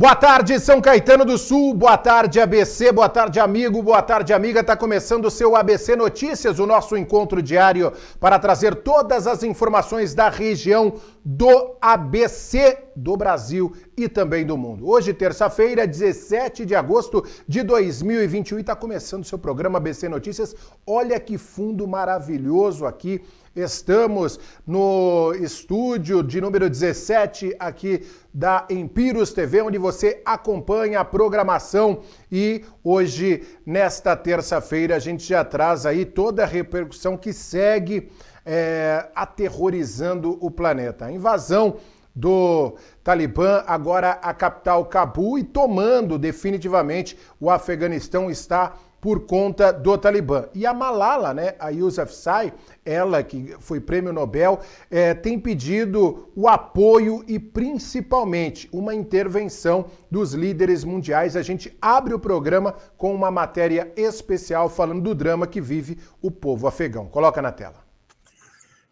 Boa tarde, São Caetano do Sul, boa tarde, ABC, boa tarde, amigo, boa tarde, amiga. Está começando o seu ABC Notícias, o nosso encontro diário para trazer todas as informações da região do ABC, do Brasil e também do mundo. Hoje, terça-feira, 17 de agosto de 2021, e está começando o seu programa ABC Notícias. Olha que fundo maravilhoso aqui. Estamos no estúdio de número 17 aqui da Empirus TV, onde você acompanha a programação, e hoje, nesta terça-feira, a gente já traz aí toda a repercussão que segue aterrorizando o planeta. A invasão do Talibã agora a capital Cabul e tomando definitivamente o Afeganistão está por conta do Talibã. E a Malala, né, a Yousafzai, ela que foi prêmio Nobel, tem pedido o apoio e principalmente uma intervenção dos líderes mundiais. A gente abre o programa com uma matéria especial falando do drama que vive o povo afegão. Coloca na tela.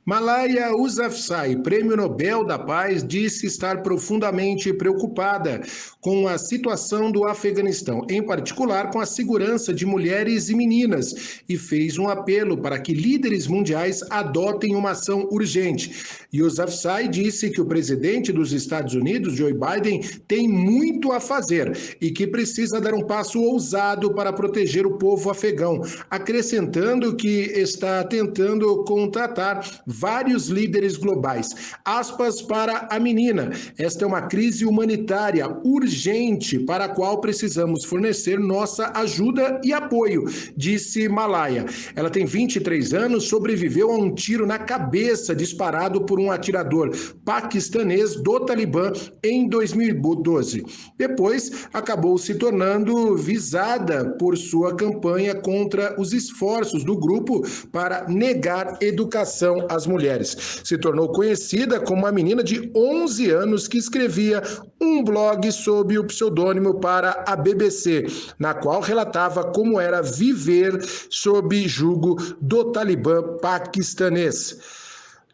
Malala Yousafzai, prêmio Nobel da Paz, disse estar profundamente preocupada com a situação do Afeganistão, em particular com a segurança de mulheres e meninas, e fez um apelo para que líderes mundiais adotem uma ação urgente. Yousafzai disse que o presidente dos Estados Unidos, Joe Biden, tem muito a fazer e que precisa dar um passo ousado para proteger o povo afegão, acrescentando que está tentando contratar vários líderes globais. Aspas para a menina. Esta é uma crise humanitária urgente para a qual precisamos fornecer nossa ajuda e apoio, disse Malala. Ela tem 23 anos, sobreviveu a um tiro na cabeça disparado por um atirador paquistanês do Talibã em 2012. Depois, acabou se tornando visada por sua campanha contra os esforços do grupo para negar educação às mulheres. Se tornou conhecida como uma menina de 11 anos que escrevia um blog sob o pseudônimo para a BBC, na qual relatava como era viver sob jugo do Talibã paquistanês.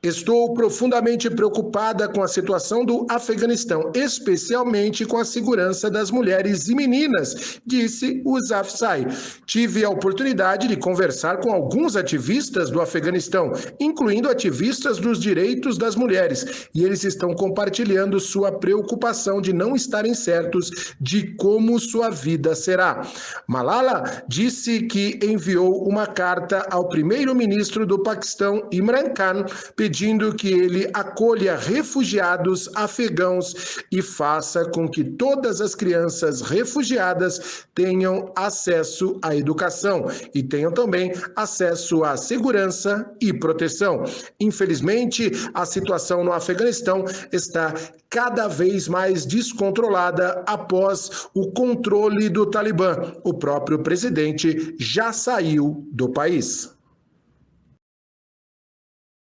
Estou profundamente preocupada com a situação do Afeganistão, especialmente com a segurança das mulheres e meninas, disse Yousafzai. Tive a oportunidade de conversar com alguns ativistas do Afeganistão, incluindo ativistas dos direitos das mulheres, e eles estão compartilhando sua preocupação de não estarem certos de como sua vida será. Malala disse que enviou uma carta ao primeiro-ministro do Paquistão, Imran Khan, pedindo que ele acolha refugiados afegãos e faça com que todas as crianças refugiadas tenham acesso à educação e tenham também acesso à segurança e proteção. Infelizmente, a situação no Afeganistão está cada vez mais descontrolada após o controle do Talibã. O próprio presidente já saiu do país.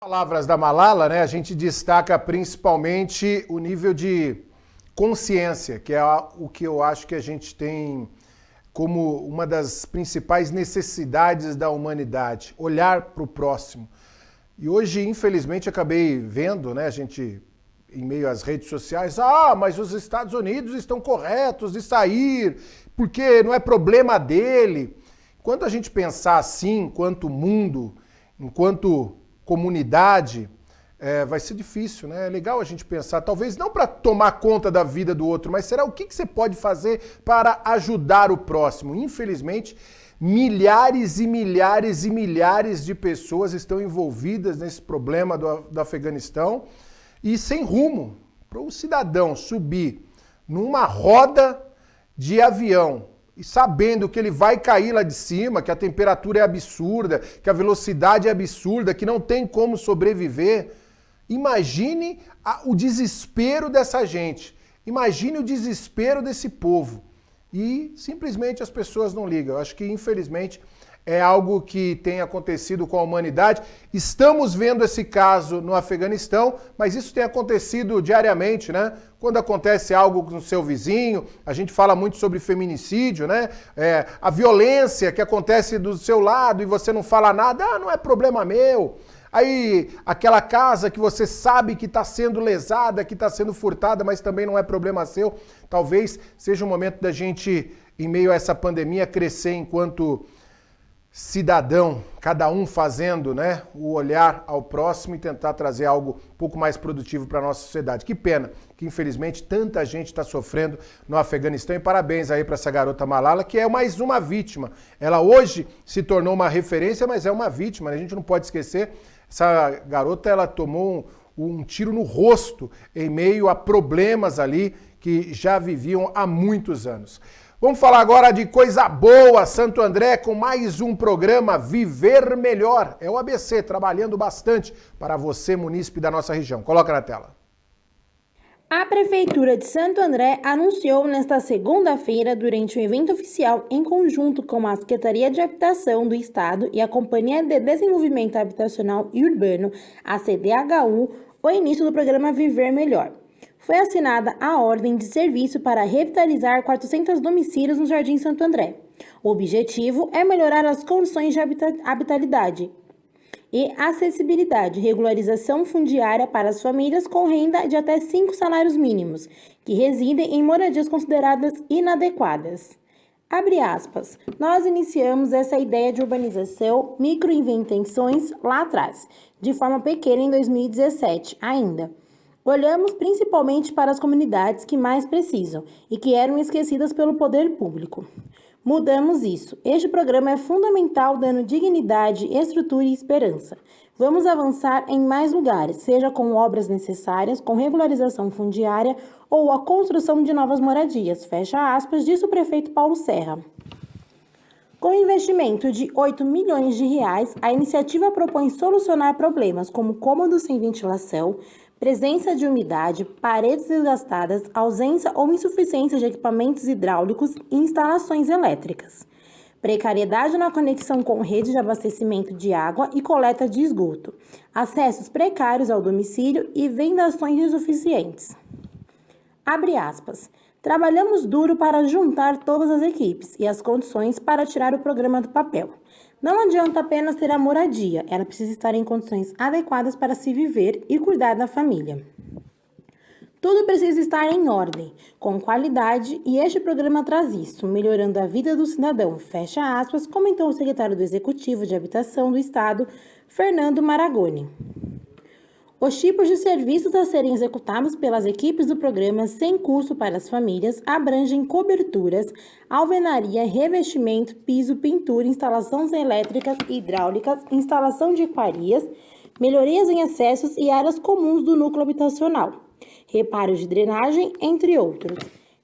Palavras da Malala, né? A gente destaca principalmente o nível de consciência, que é o que eu acho que a gente tem como uma das principais necessidades da humanidade, olhar para o próximo. E hoje, infelizmente, acabei vendo, né, a gente em meio às redes sociais, mas os Estados Unidos estão corretos de sair, porque não é problema dele. Enquanto a gente pensar assim, enquanto mundo, enquanto comunidade, vai ser difícil, né? É legal a gente pensar, talvez não para tomar conta da vida do outro, mas será o que você pode fazer para ajudar o próximo? Infelizmente, milhares e milhares e milhares de pessoas estão envolvidas nesse problema do Afeganistão e sem rumo. Para o cidadão subir numa roda de avião e sabendo que ele vai cair lá de cima, que a temperatura é absurda, que a velocidade é absurda, que não tem como sobreviver, imagine o desespero dessa gente, imagine o desespero desse povo. E simplesmente as pessoas não ligam. Eu acho que, infelizmente, é algo que tem acontecido com a humanidade. Estamos vendo esse caso no Afeganistão, mas isso tem acontecido diariamente, né? Quando acontece algo com o seu vizinho, a gente fala muito sobre feminicídio, né? A violência que acontece do seu lado e você não fala nada, não é problema meu. Aí, aquela casa que você sabe que está sendo lesada, que está sendo furtada, mas também não é problema seu. Talvez seja o momento da gente, em meio a essa pandemia, crescer enquanto cidadão, cada um fazendo, né, o olhar ao próximo e tentar trazer algo um pouco mais produtivo para a nossa sociedade. Que pena que, infelizmente, tanta gente está sofrendo no Afeganistão. E parabéns aí para essa garota Malala, que é mais uma vítima. Ela hoje se tornou uma referência, mas é uma vítima, né? A gente não pode esquecer. Essa garota, ela tomou um tiro no rosto em meio a problemas ali que já viviam há muitos anos. Vamos falar agora de coisa boa, Santo André, com mais um programa Viver Melhor. É o ABC, trabalhando bastante para você, munícipe da nossa região. Coloca na tela. A Prefeitura de Santo André anunciou nesta segunda-feira, durante um evento oficial em conjunto com a Secretaria de Habitação do Estado e a Companhia de Desenvolvimento Habitacional e Urbano, a CDHU, o início do programa Viver Melhor. Foi assinada a ordem de serviço para revitalizar 400 domicílios no Jardim Santo André. O objetivo é melhorar as condições de habitabilidade e acessibilidade, regularização fundiária para as famílias com renda de até 5 salários mínimos, que residem em moradias consideradas inadequadas. Abre aspas, nós iniciamos essa ideia de urbanização, microinvenções lá atrás, de forma pequena em 2017 ainda. Olhamos principalmente para as comunidades que mais precisam e que eram esquecidas pelo poder público. Mudamos isso. Este programa é fundamental, dando dignidade, estrutura e esperança. Vamos avançar em mais lugares, seja com obras necessárias, com regularização fundiária ou a construção de novas moradias. Fecha aspas, disse o prefeito Paulo Serra. Com investimento de R$ 8 milhões, a iniciativa propõe solucionar problemas como cômodos sem ventilação, presença de umidade, paredes desgastadas, ausência ou insuficiência de equipamentos hidráulicos e instalações elétricas, precariedade na conexão com redes de abastecimento de água e coleta de esgoto, acessos precários ao domicílio e vendações insuficientes. Abre aspas. Trabalhamos duro para juntar todas as equipes e as condições para tirar o programa do papel. Não adianta apenas ter a moradia, ela precisa estar em condições adequadas para se viver e cuidar da família. Tudo precisa estar em ordem, com qualidade, e este programa traz isso, melhorando a vida do cidadão, fecha aspas, comentou o secretário do Executivo de Habitação do Estado, Fernando Maragoni. Os tipos de serviços a serem executados pelas equipes do programa sem custo para as famílias abrangem coberturas, alvenaria, revestimento, piso, pintura, instalações elétricas e hidráulicas, instalação de equarias, melhorias em acessos e áreas comuns do núcleo habitacional, reparos de drenagem, entre outros.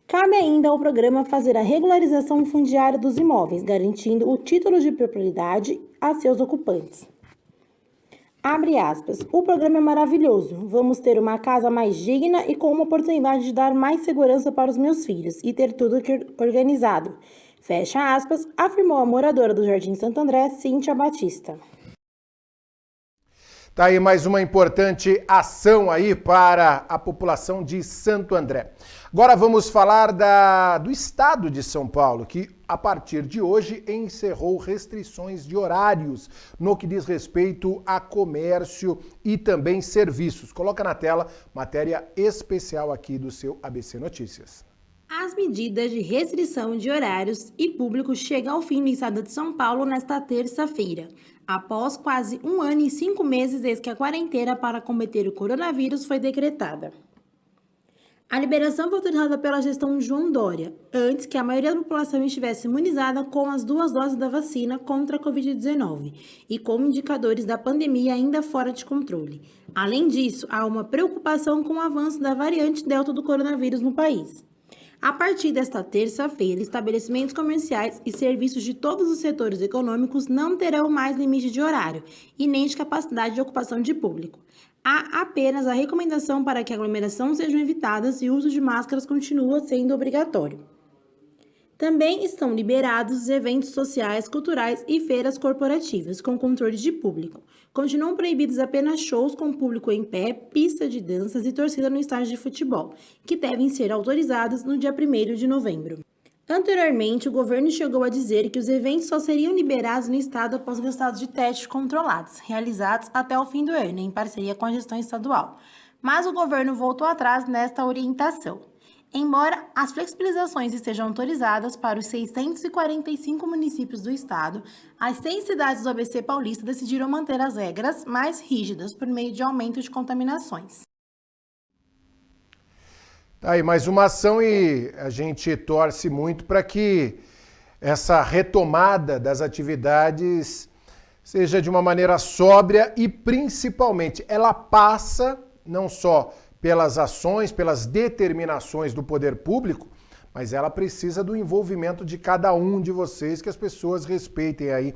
Cabe ainda ao programa fazer a regularização fundiária dos imóveis, garantindo o título de propriedade a seus ocupantes. Abre aspas, o programa é maravilhoso, vamos ter uma casa mais digna e com uma oportunidade de dar mais segurança para os meus filhos e ter tudo organizado. Fecha aspas, afirmou a moradora do Jardim Santo André, Cíntia Batista. Tá aí mais uma importante ação aí para a população de Santo André. Agora vamos falar do estado de São Paulo, que a partir de hoje encerrou restrições de horários no que diz respeito a comércio e também serviços. Coloca na tela matéria especial aqui do seu ABC Notícias. As medidas de restrição de horários e público chegam ao fim no estado de São Paulo nesta terça-feira, após quase 1 ano e 5 meses desde que a quarentena para combater o coronavírus foi decretada. A liberação foi autorizada pela gestão João Dória, antes que a maioria da população estivesse imunizada com as 2 doses da vacina contra a Covid-19 e com indicadores da pandemia ainda fora de controle. Além disso, há uma preocupação com o avanço da variante Delta do coronavírus no país. A partir desta terça-feira, estabelecimentos comerciais e serviços de todos os setores econômicos não terão mais limite de horário e nem de capacidade de ocupação de público. Há apenas a recomendação para que a aglomeração sejam evitadas e o uso de máscaras continua sendo obrigatório. Também estão liberados os eventos sociais, culturais e feiras corporativas, com controle de público. Continuam proibidos apenas shows com público em pé, pista de danças e torcida no estádio de futebol, que devem ser autorizados no dia 1º de novembro. Anteriormente, o governo chegou a dizer que os eventos só seriam liberados no estado após resultados de testes controlados, realizados até o fim do ano, em parceria com a gestão estadual. Mas o governo voltou atrás nesta orientação. Embora as flexibilizações estejam autorizadas para os 645 municípios do estado, as 6 cidades do ABC paulista decidiram manter as regras mais rígidas por meio de aumento de contaminações. Tá aí mais uma ação e a gente torce muito para que essa retomada das atividades seja de uma maneira sóbria e, principalmente, ela passa não só pelas ações, pelas determinações do poder público, mas ela precisa do envolvimento de cada um de vocês, que as pessoas respeitem aí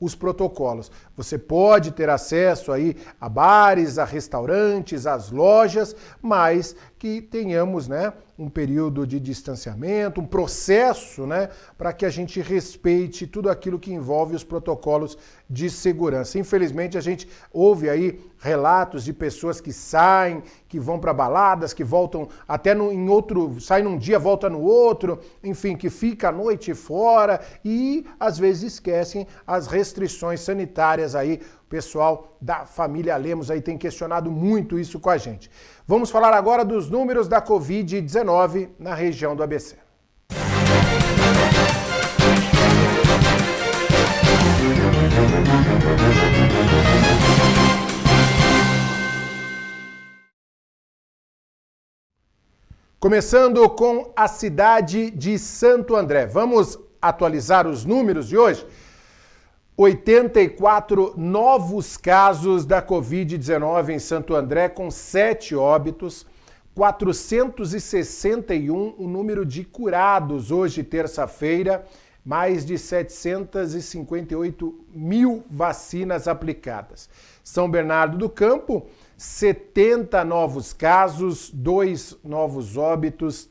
os protocolos. Você pode ter acesso aí a bares, a restaurantes, às lojas, mas que tenhamos, né, um período de distanciamento, um processo, né, para que a gente respeite tudo aquilo que envolve os protocolos de segurança. Infelizmente, a gente ouve aí relatos de pessoas que saem, que vão para baladas, que voltam até em outro, sai num dia, volta no outro, enfim, que fica a noite fora e às vezes esquecem as restrições sanitárias aí. O pessoal da família Lemos aí tem questionado muito isso com a gente. Vamos falar agora dos números da Covid-19 na região do ABC. Começando com a cidade de Santo André. Vamos atualizar os números de hoje? 84 novos casos da Covid-19 em Santo André, com 7 óbitos, 461 o número de curados hoje, terça-feira, mais de 758 mil vacinas aplicadas. São Bernardo do Campo, 70 novos casos, 2 novos óbitos,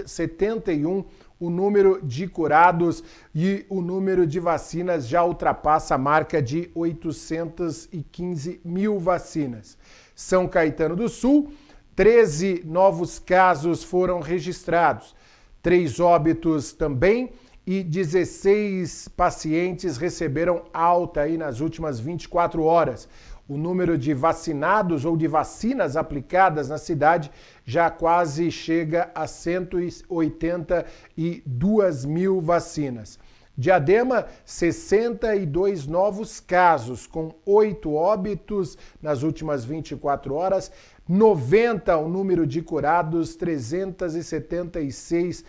71 o número de curados e o número de vacinas já ultrapassa a marca de 815 mil vacinas. São Caetano do Sul, 13 novos casos foram registrados, 3 óbitos também e 16 pacientes receberam alta aí nas últimas 24 horas. O número de vacinados ou de vacinas aplicadas na cidade já quase chega a 182 mil vacinas. Diadema, 62 novos casos, com 8 óbitos nas últimas 24 horas, 90 o número de curados, 376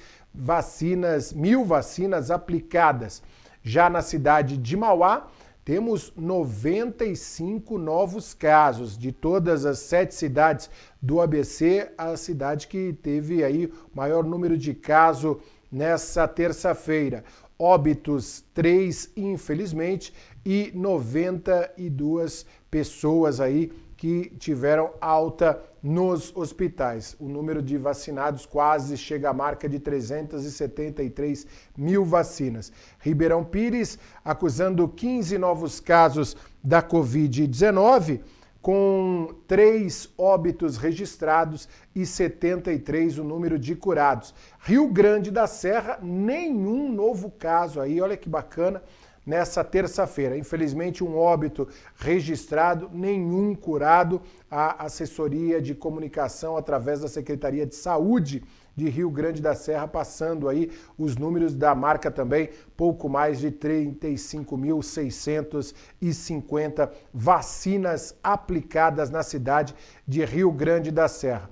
mil vacinas aplicadas. Já na cidade de Mauá, temos 95 novos casos. De todas as 7 cidades do ABC, a cidade que teve aí o maior número de casos nessa terça-feira. Óbitos 3, infelizmente, e 92 pessoas aí que tiveram alta nos hospitais. O número de vacinados quase chega à marca de 373 mil vacinas. Ribeirão Pires acusando 15 novos casos da Covid-19, com 3 óbitos registrados e 73 o número de curados. Rio Grande da Serra, nenhum novo caso aí, olha que bacana, nessa terça-feira. Infelizmente, um óbito registrado, nenhum curado. A assessoria de comunicação através da Secretaria de Saúde de Rio Grande da Serra passando aí os números da marca também, pouco mais de 35.650 vacinas aplicadas na cidade de Rio Grande da Serra.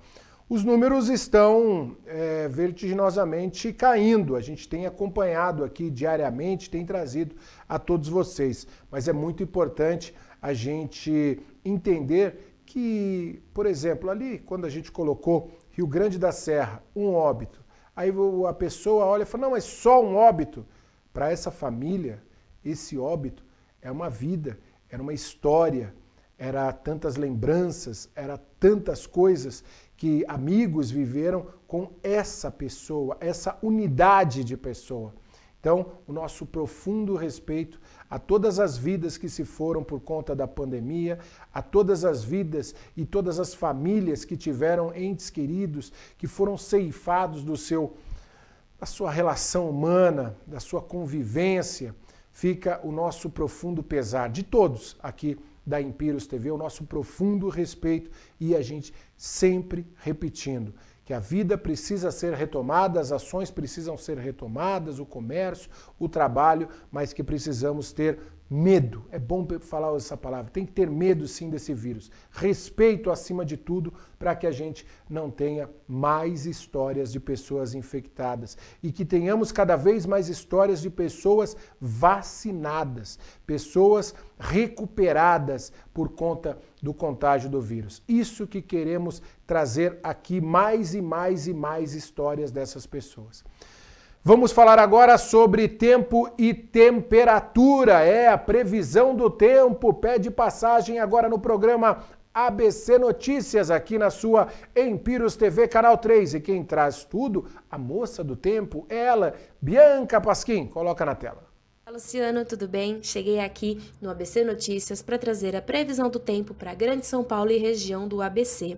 Os números estão vertiginosamente caindo, a gente tem acompanhado aqui diariamente, tem trazido a todos vocês, mas é muito importante a gente entender que, por exemplo, ali quando a gente colocou Rio Grande da Serra, um óbito, aí a pessoa olha e fala, não, mas só um óbito. Para essa família, esse óbito é uma vida, era uma história, era tantas lembranças, era tantas coisas que amigos viveram com essa pessoa, essa unidade de pessoa. Então, o nosso profundo respeito a todas as vidas que se foram por conta da pandemia, a todas as vidas e todas as famílias que tiveram entes queridos, que foram ceifados do seu da sua relação humana, da sua convivência, fica o nosso profundo pesar, de todos aqui da Empírios TV, o nosso profundo respeito e a gente sempre repetindo que a vida precisa ser retomada, as ações precisam ser retomadas, o comércio, o trabalho, mas que precisamos ter medo. É bom falar essa palavra. Tem que ter medo, sim, desse vírus. Respeito acima de tudo para que a gente não tenha mais histórias de pessoas infectadas e que tenhamos cada vez mais histórias de pessoas vacinadas, pessoas recuperadas por conta do contágio do vírus. Isso que queremos trazer aqui mais e mais e mais histórias dessas pessoas. Vamos falar agora sobre tempo e temperatura. A previsão do tempo pede passagem agora no programa ABC Notícias, aqui na sua Empírios TV, Canal 3. E quem traz tudo, a moça do tempo, ela, Bianca Pasquim. Coloca na tela. Luciano, tudo bem? Cheguei aqui no ABC Notícias para trazer a previsão do tempo para a Grande São Paulo e região do ABC.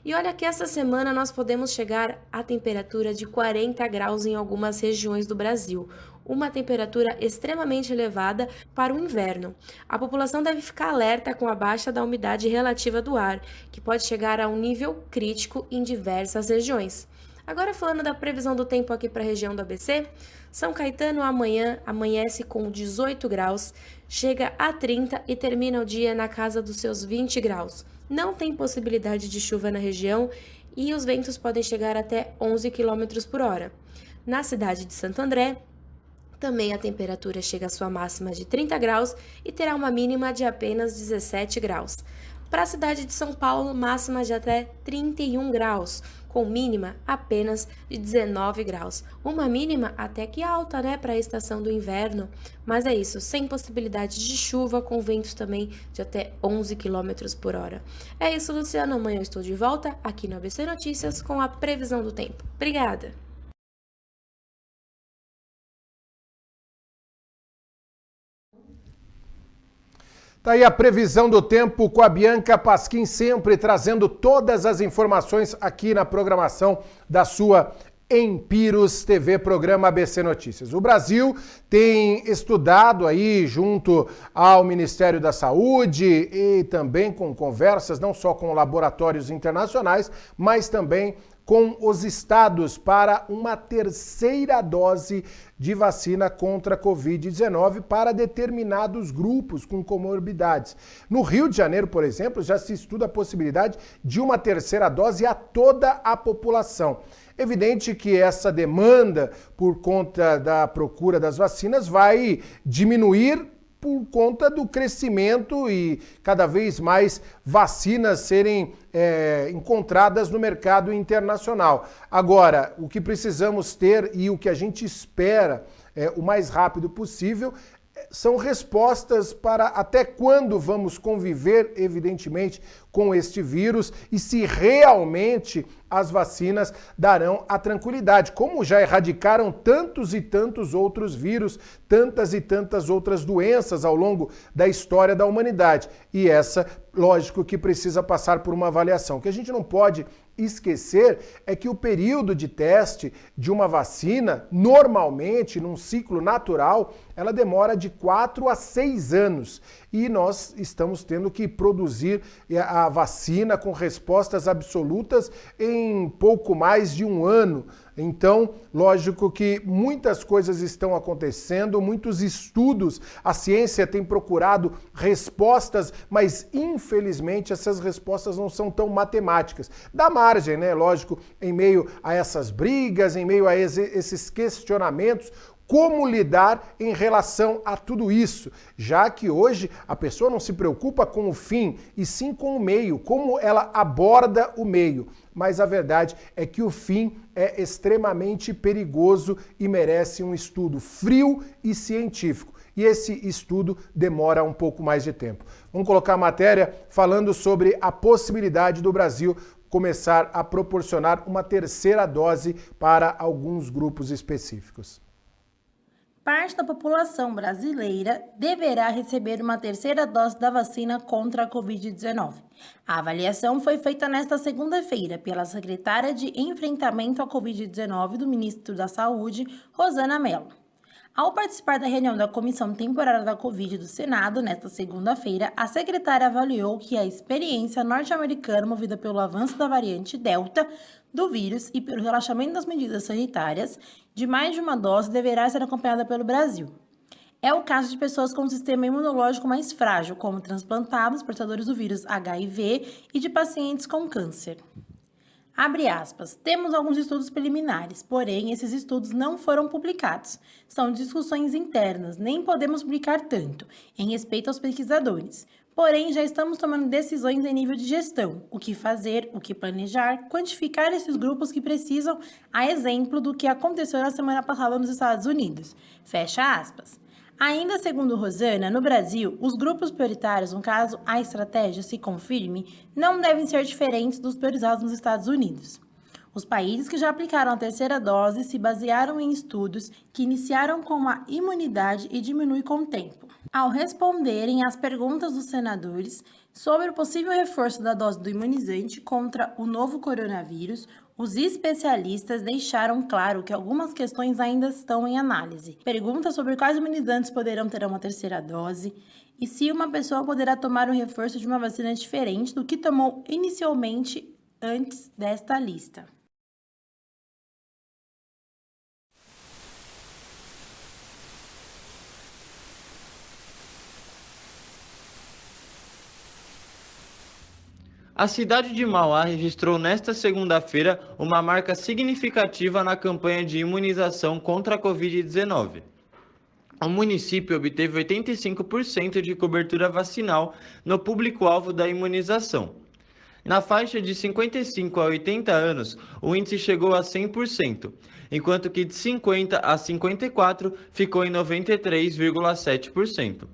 E olha que essa semana nós podemos chegar à temperatura de 40 graus em algumas regiões do Brasil. Uma temperatura extremamente elevada para o inverno. A população deve ficar alerta com a baixa da umidade relativa do ar, que pode chegar a um nível crítico em diversas regiões. Agora falando da previsão do tempo aqui para a região do ABC, São Caetano amanhã amanhece com 18 graus, chega a 30 e termina o dia na casa dos seus 20 graus. Não tem possibilidade de chuva na região e os ventos podem chegar até 11 km por hora. Na cidade de Santo André, também a temperatura chega à sua máxima de 30 graus e terá uma mínima de apenas 17 graus. Para a cidade de São Paulo, máxima de até 31 graus, com mínima apenas de 19 graus. Uma mínima até que alta, para a estação do inverno. Mas é isso, sem possibilidade de chuva, com ventos também de até 11 km por hora. É isso, Luciano. Amanhã eu estou de volta aqui no ABC Notícias com a previsão do tempo. Obrigada! Tá aí a previsão do tempo com a Bianca Pasquim, sempre trazendo todas as informações aqui na programação da sua Empírios TV, programa ABC Notícias. O Brasil tem estudado aí junto ao Ministério da Saúde e também com conversas, não só com laboratórios internacionais, mas também com os estados para uma terceira dose de vacina contra a Covid-19 para determinados grupos com comorbidades. No Rio de Janeiro, por exemplo, já se estuda a possibilidade de uma terceira dose a toda a população. Evidente que essa demanda por conta da procura das vacinas vai diminuir por conta do crescimento e cada vez mais vacinas serem encontradas no mercado internacional. Agora, o que precisamos ter e o que a gente espera o mais rápido possível são respostas para até quando vamos conviver, evidentemente, com este vírus e se realmente as vacinas darão a tranquilidade, como já erradicaram tantos e tantos outros vírus, tantas e tantas outras doenças ao longo da história da humanidade. E essa, lógico, que precisa passar por uma avaliação. O que a gente não pode esquecer é que o período de teste de uma vacina, normalmente, num ciclo natural, ela demora de 4 a 6 anos. E nós estamos tendo que produzir a vacina com respostas absolutas em pouco mais de um ano. Então, lógico que muitas coisas estão acontecendo, muitos estudos, a ciência tem procurado respostas, mas infelizmente essas respostas não são tão matemáticas. Dá margem, lógico, em meio a essas brigas, em meio a esses questionamentos, como lidar em relação a tudo isso, já que hoje a pessoa não se preocupa com o fim, e sim com o meio, como ela aborda o meio. Mas a verdade é que o fim é extremamente perigoso e merece um estudo frio e científico. E esse estudo demora um pouco mais de tempo. Vamos colocar a matéria falando sobre a possibilidade do Brasil começar a proporcionar uma terceira dose para alguns grupos específicos. Parte da população brasileira deverá receber uma terceira dose da vacina contra a Covid-19. A avaliação foi feita nesta segunda-feira pela secretária de Enfrentamento à Covid-19 do Ministro da Saúde, Rosana Mello. Ao participar da reunião da Comissão Temporária da Covid do Senado, nesta segunda-feira, a secretária avaliou que a experiência norte-americana movida pelo avanço da variante Delta do vírus e pelo relaxamento das medidas sanitárias de mais de uma dose deverá ser acompanhada pelo Brasil. É o caso de pessoas com um sistema imunológico mais frágil, como transplantados, portadores do vírus HIV e de pacientes com câncer. Abre aspas, temos alguns estudos preliminares, porém esses estudos não foram publicados. São discussões internas, nem podemos publicar tanto, em respeito aos pesquisadores. Porém, já estamos tomando decisões em nível de gestão, o que fazer, o que planejar, quantificar esses grupos que precisam, a exemplo do que aconteceu na semana passada nos Estados Unidos. Fecha aspas. Ainda segundo Rosana, no Brasil, os grupos prioritários, no caso a estratégia se confirme, não devem ser diferentes dos priorizados nos Estados Unidos. Os países que já aplicaram a terceira dose se basearam em estudos que iniciaram com uma imunidade e diminuem com o tempo. Ao responderem às perguntas dos senadores sobre o possível reforço da dose do imunizante contra o novo coronavírus, os especialistas deixaram claro que algumas questões ainda estão em análise. Perguntas sobre quais imunizantes poderão ter uma terceira dose e se uma pessoa poderá tomar o reforço de uma vacina diferente do que tomou inicialmente antes desta lista. A cidade de Mauá registrou nesta segunda-feira uma marca significativa na campanha de imunização contra a Covid-19. O município obteve 85% de cobertura vacinal no público-alvo da imunização. Na faixa de 55 a 80 anos, o índice chegou a 100%, enquanto que de 50 a 54 ficou em 93,7%.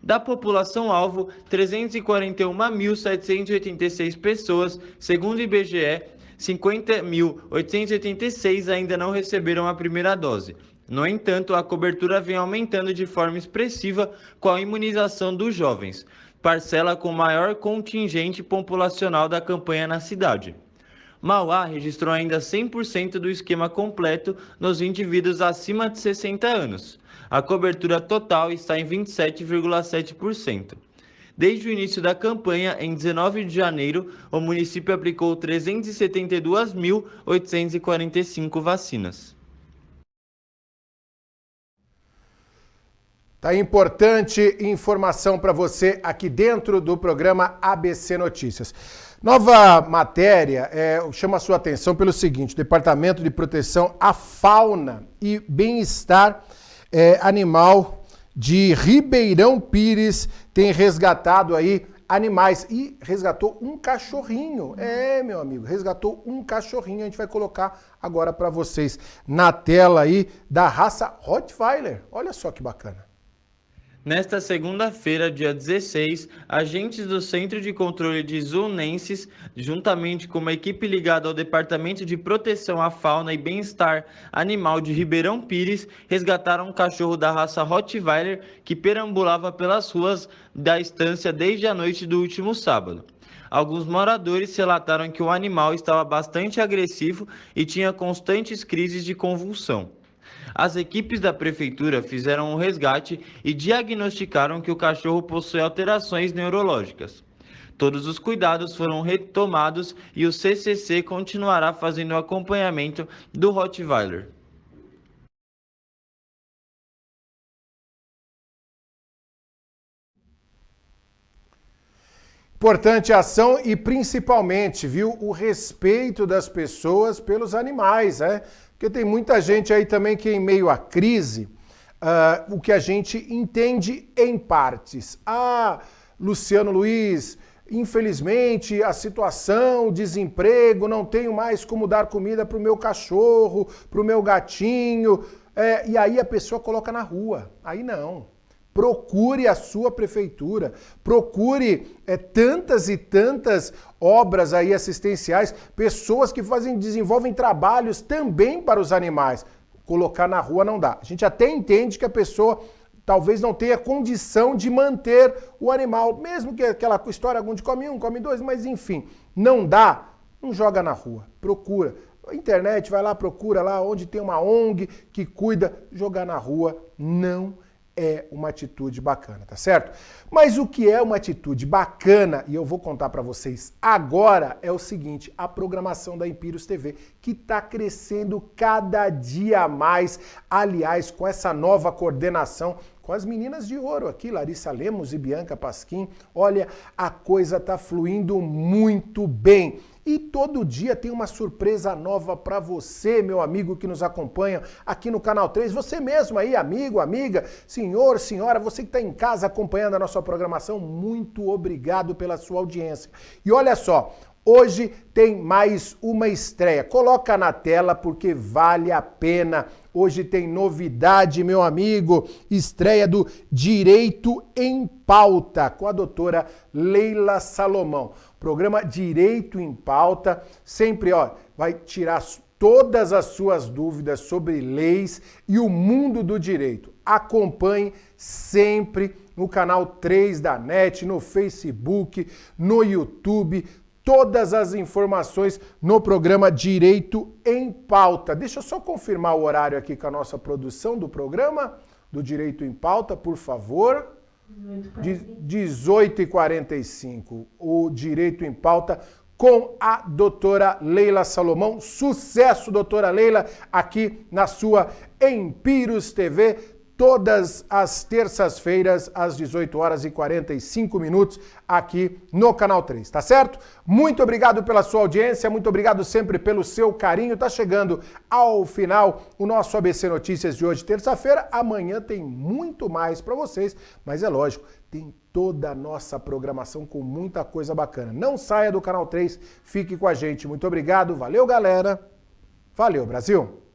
Da população-alvo, 341.786 pessoas, segundo o IBGE, 50.886 ainda não receberam a primeira dose. No entanto, a cobertura vem aumentando de forma expressiva com a imunização dos jovens, parcela com maior contingente populacional da campanha na cidade. Mauá registrou ainda 100% do esquema completo nos indivíduos acima de 60 anos. A cobertura total está em 27,7%. Desde o início da campanha, em 19 de janeiro, o município aplicou 372.845 vacinas. Tá importante informação para você aqui dentro do programa ABC Notícias. Nova matéria chama a sua atenção pelo seguinte: o Departamento de Proteção à Fauna e Bem-Estar Animal de Ribeirão Pires tem resgatado aí animais e resgatou um cachorrinho. Meu amigo, resgatou um cachorrinho. A gente vai colocar agora para vocês na tela aí da raça Rottweiler. Olha só que bacana. Nesta segunda-feira, dia 16, agentes do Centro de Controle de Zoonenses, juntamente com uma equipe ligada ao Departamento de Proteção à Fauna e Bem-Estar Animal de Ribeirão Pires, resgataram um cachorro da raça Rottweiler que perambulava pelas ruas da estância desde a noite do último sábado. Alguns moradores relataram que o animal estava bastante agressivo e tinha constantes crises de convulsão. As equipes da prefeitura fizeram um resgate e diagnosticaram que o cachorro possui alterações neurológicas. Todos os cuidados foram retomados e o CCC continuará fazendo o acompanhamento do Rottweiler. Importante ação e principalmente, viu, o respeito das pessoas pelos animais, né? Porque tem muita gente aí também que em meio à crise, o que a gente entende em partes. Luciano Luiz, infelizmente a situação, o desemprego, não tenho mais como dar comida para o meu cachorro, para o meu gatinho, e aí a pessoa coloca na rua. Aí não. Procure a sua prefeitura, procure tantas e tantas obras aí assistenciais, pessoas que desenvolvem trabalhos também para os animais. colocar na rua não dá. A gente até entende que a pessoa talvez não tenha condição de manter o animal, mesmo que aquela história, algum de come um, come dois, mas enfim, não dá, não joga na rua, procura. A internet, vai lá, procura lá onde tem uma ONG que cuida, jogar na rua não é uma atitude bacana, tá certo? Mas o que é uma atitude bacana, e eu vou contar para vocês agora, é o seguinte, a programação da Empírios TV, que está crescendo cada dia mais, aliás, com essa nova coordenação, com as meninas de ouro aqui, Larissa Lemos e Bianca Pasquim, olha, a coisa tá fluindo muito bem. E todo dia tem uma surpresa nova para você, meu amigo que nos acompanha aqui no Canal 3. Você mesmo aí, amigo, amiga, senhor, senhora, você que está em casa acompanhando a nossa programação, muito obrigado pela sua audiência. E olha só, hoje tem mais uma estreia. Coloca na tela porque vale a pena. Hoje tem novidade, meu amigo. Estreia do Direito em Pauta com a doutora Leila Salomão. Programa Direito em Pauta, sempre vai tirar todas as suas dúvidas sobre leis e o mundo do direito. Acompanhe sempre no canal 3 da NET, no Facebook, no YouTube, todas as informações no programa Direito em Pauta. Deixa eu só confirmar o horário aqui com a nossa produção do programa do Direito em Pauta, por favor. 18h45, o Direito em Pauta com a doutora Leila Salomão. Sucesso, doutora Leila, aqui na sua Empírios TV, todas as terças-feiras, às 18h45, aqui no Canal 3, tá certo? Muito obrigado pela sua audiência, muito obrigado sempre pelo seu carinho. Tá chegando ao final o nosso ABC Notícias de hoje, terça-feira. Amanhã tem muito mais para vocês, mas é lógico, tem toda a nossa programação com muita coisa bacana. Não saia do Canal 3, fique com a gente. Muito obrigado, valeu, galera. Valeu, Brasil.